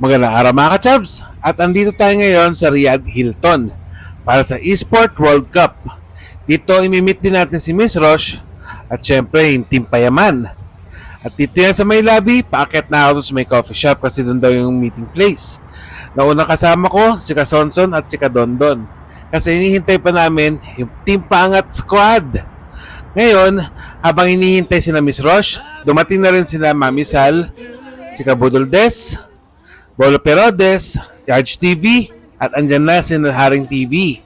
Magandang araw mga ka-Chabs, at andito tayo ngayon sa Riyadh Hilton para sa Esport World Cup. Dito imimit din natin si Miss Rosh at syempre yung Team Payaman. At dito yan sa may lobby, paakyat na ako sa may coffee shop kasi doon daw yung meeting place. Naunang kasama ko, si Sonson at si Dondon. Kasi hinihintay pa namin yung Team Paangat Squad. Ngayon, habang hinihintay sila Miss Rosh, dumating na rin sila Mami Sal, si Budol Des, Bolo Perodes, Yards TV, at andyan na si Haring TV.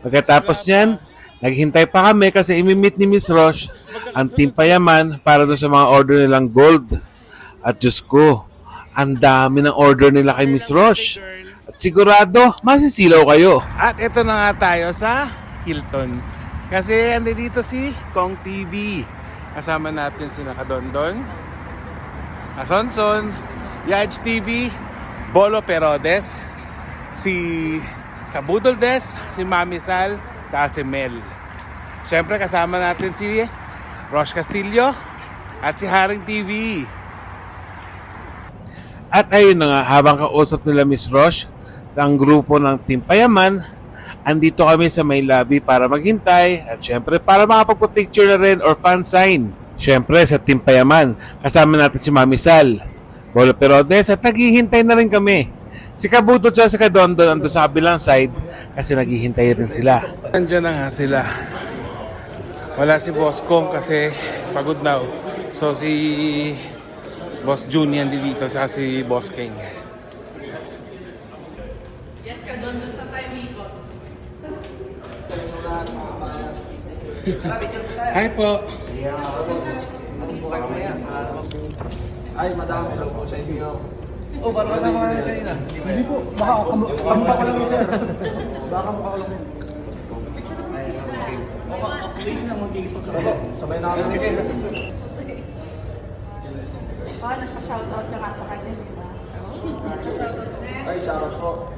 Pagkatapos niyan, naghintay pa kami kasi imimit ni Miss Rosh ang Team Payaman para doon sa mga order nilang gold. At Diyos ko, ang dami ng order nila kay Miss Rosh. At sigurado, masisilaw kayo. At ito na nga tayo sa Hilton. Kasi andito si Kong TV. Kasama natin si Dondon, Sonson, Yards TV, Bolo Perodes, si Budol Des, si Mami Sal, si Mel. Siyempre kasama natin si Rosh Castillo at si Haring TV. At ayun na nga, habang kausap nila Miss Rosh sa ang grupo ng Team Payaman, andito kami sa may lobby para maghintay at syempre para makapagpa-picture na rin or fan sign. Syempre sa Team Payaman, kasama natin si Mami Sal, Bolo Perodes, at naghihintay na rin kami. Si Budol at si Dondon ando sa kabilang side kasi naghihintay rin sila. Nandiyan na nga sila. Wala si Boss Kong kasi pagod na. So si Boss Junior dito sa si Boss King. Yes, Dondon sa tayo ikot. Hi po. Ay, madami lang po sa inyo. Oh, parang kasama ka na kanina. Hindi po, baka kamukha ko lang sir. Baka kamukha ko lang yun. Wait na, magkikipagkakaroon. Sabay na kami picture. Nagpa-shoutout ka nga sa kanya, di ba? Ay, shoutout po.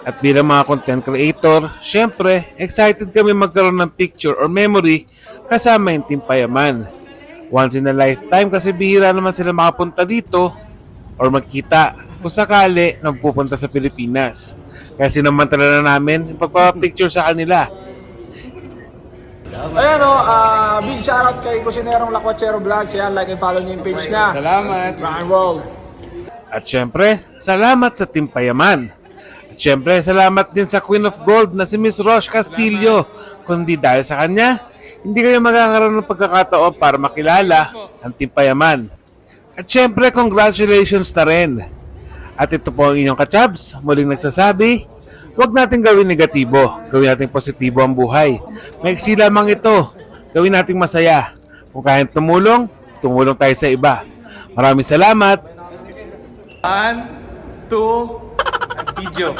At bilang mga content creator, syempre, excited kami magkaroon ng picture or memory kasama yung Team Payaman. Once in a lifetime kasi bihira naman sila makapunta dito or magkita kung sakali nang pupunta sa Pilipinas. Kaya sinamantala na namin yung pagpapapicture sa kanila. Ayan o, big shoutout kay Kusinerong Lakwachero Vlogs. Yan, like and follow niyo yung page niya. Salamat! Rock and roll! At syempre, salamat sa Team Payaman. At syempre, salamat din sa Queen of Gold na si Miss Rosh Castillo. Kundi dahil sa kanya, hindi kayo magkakaroon ng pagkakataon para makilala ang Team Payaman. At syempre, congratulations na rin. At ito po ang inyong ka-Chabs, muling nagsasabi, huwag natin gawin negatibo, gawin natin positibo ang buhay. Maiksi lamang ito, gawin natin masaya. Kung kaya tumulong, tumulong tayo sa iba. Maraming salamat. 1, 2, video.